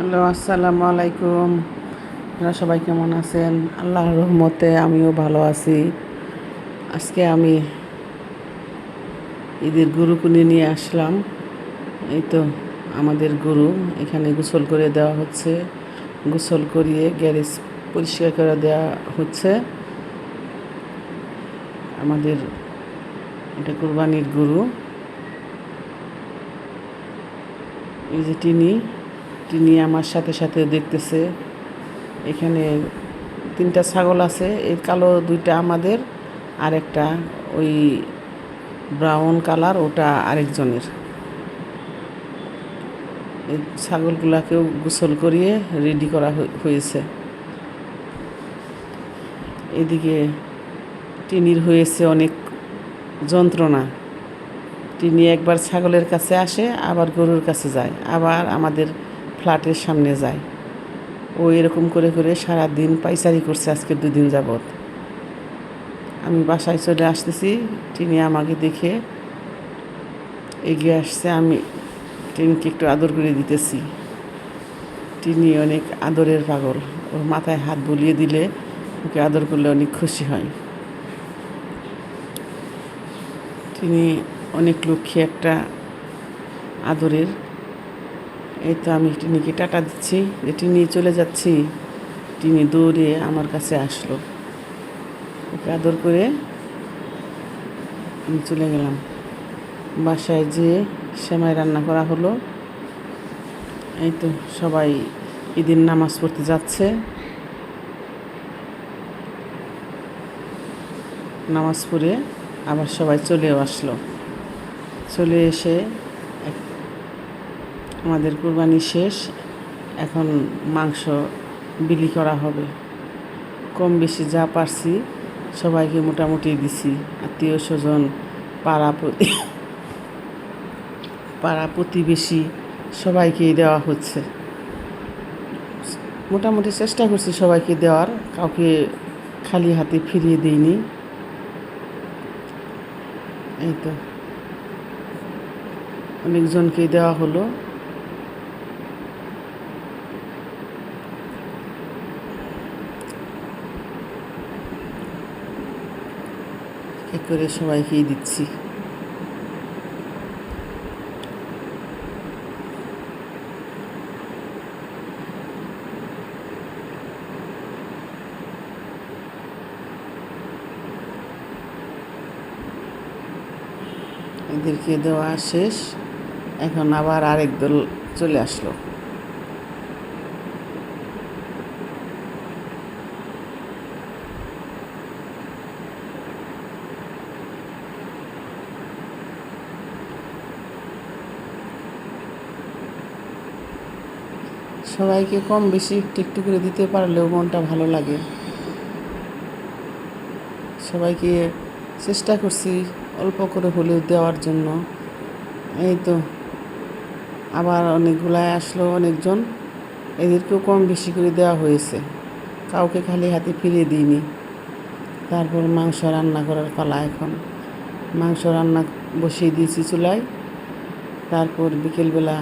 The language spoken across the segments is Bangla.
হ্যালো, আসসালামু আলাইকুম। আপনারা সবাই কেমন আছেন? আল্লাহর রহমতে আমিও ভালো আছি। আজকে আমি ঈদের গরু কিনে নিয়ে আসলাম। এই তো আমাদের গরু এখানে গোসল করে দেওয়া হচ্ছে। গোসল করিয়ে গ্যারেজ পরিষ্কার করে দেওয়া হচ্ছে। আমাদের এটা কুরবানির গরু। এই যে টিনি আমার সাথে সাথে দেখতেছে। এখানে 3টা ছাগল আছে, এই কালো 2টা আমাদের, আর একটা ওই ব্রাউন কালার, ওটা আরেকজনের। এই ছাগলগুলাকেও গোসল করিয়ে রেডি করা হয়েছে। এদিকে টিনির হয়েছে অনেক যন্ত্রণা। টিনি একবার ছাগলের কাছে আসে, আবার গরুর কাছে যায়, আবার আমাদের ফ্ল্যাটের সামনে যায়। ও এরকম করে করে সারাদিন পাইচারি করছে আজকে 2 দিন যাবৎ। আমি বাসায় চলে আসতেছি, টিনি আমাকে দেখে এগিয়ে আসছে। আমি টিনিকে একটু আদর করে দিতেছি। টিনি অনেক আদরের পাগল। ওর মাথায় হাত বুলিয়ে দিলে, ওকে আদর করলে অনেক খুশি হয়। টিনি অনেক লক্ষ্মী একটা আদরের। এই তো আমি টিনিকে টাটা দিচ্ছি যে টিনি চলে যাচ্ছি। টিনি দৌড়ে আমার কাছে আসলো, ওকে আদর করে আমি চলে গেলাম। বাসায় যেয়ে সেমাই রান্না করা হলো। এই তো সবাই ঈদের নামাজ পড়তে যাচ্ছে। নামাজ পড়ে আবার সবাই চলেও আসলো। চলে এসে আমাদের কুরবানি শেষ। এখন মাংস বিলি করা হবে। কম বেশি যা পারছি সবাইকে মোটামুটি দিছি। আত্মীয় স্বজন, পাড়া প্রতিবেশী সবাইকেই দেওয়া হচ্ছে। মোটামুটি চেষ্টা করছি সবাইকে দেওয়ার, কাউকে খালি হাতে ফিরিয়ে দিইনি। এই তো অনেকজনকেই দেওয়া হলো। এক করে সবাইকেই দিচ্ছি। এদেরকে দেওয়া শেষ। এখন আবার আরেক দল চলে আসলো। সবাইকে কম বেশি একটু একটু করে দিতে পারলেও মনটা ভালো লাগে। সবাইকে চেষ্টা করছি অল্প করে হলেও দেওয়ার জন্য। এই তো আবার অনেকগুলাই আসলো, অনেকজন। এদেরকেও কম বেশি করে দেওয়া হয়েছে, কাউকে খালি হাতে ফিরিয়ে দিইনি। তারপর মাংস রান্না করার পালা। এখন মাংস রান্না বসিয়ে দিয়েছি চুলায়। তারপর বিকেলবেলা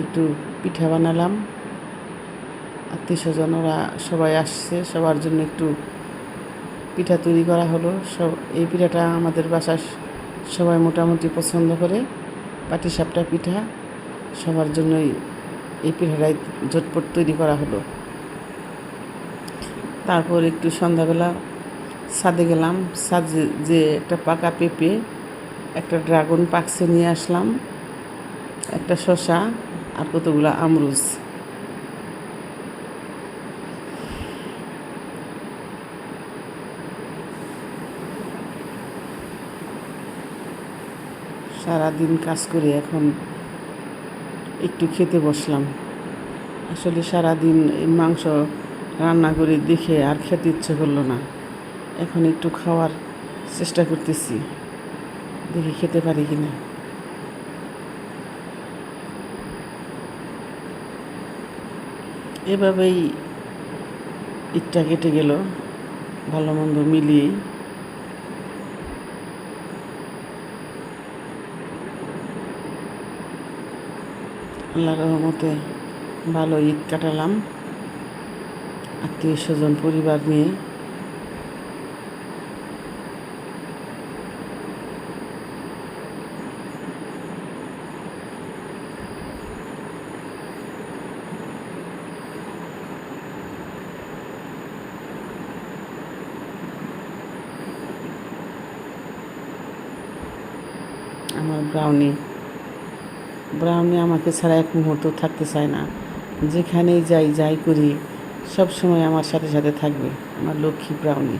একটু পিঠা বানালাম। আত্মীয় স্বজন ওরা সবাই আসছে, সবার জন্য একটু পিঠা তৈরি করা হলো। এই পিঠাটা আমাদের বাসায় সবাই মোটামুটি পছন্দ করে। পাটিসাপটা পিঠা সবার জন্যই এই পিঠাটাই ঝটপট তৈরি করা হলো। তারপর একটু সন্ধ্যাবেলা ছাদে গেলাম। ছাদে যে একটা পাকা পেঁপে, একটা ড্রাগন পাকসে নিয়ে আসলাম, একটা শসা, আর কতগুলো আমরুজ। সারাদিন কাজ করে এখন একটু খেতে বসলাম। আসলে সারাদিন এই মাংস রান্না করে দেখে আর খেতে ইচ্ছে করলো না। এখন একটু খাওয়ার চেষ্টা করতেছি, দেখি খেতে পারি কিনা। এভাবেই ঈদটা কেটে গেল ভালো মন্দ মিলিয়ে। আল্লাহর রহমতে ভালো ঈদ কাটালাম আত্মীয় স্বজন পরিবার নিয়ে। আমার ব্রাউনি ব্রাউনি আমাকে ছাড়া এক মুহূর্ত থাকতে চায় না। যেখানেই যাই যাই করি সব সময় আমার সাথে সাথে থাকবে আমার লক্ষ্মী ব্রাউনি।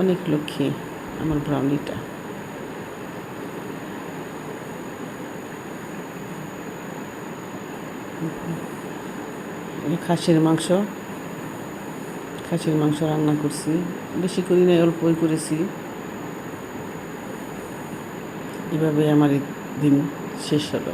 অনেক লক্ষ্মী আমার ব্রাউনিটা। খাসির মাংস রান্না করছি, বেশি করি নাই, অল্পই করেছি। এভাবে আমার দিন শেষ হলো।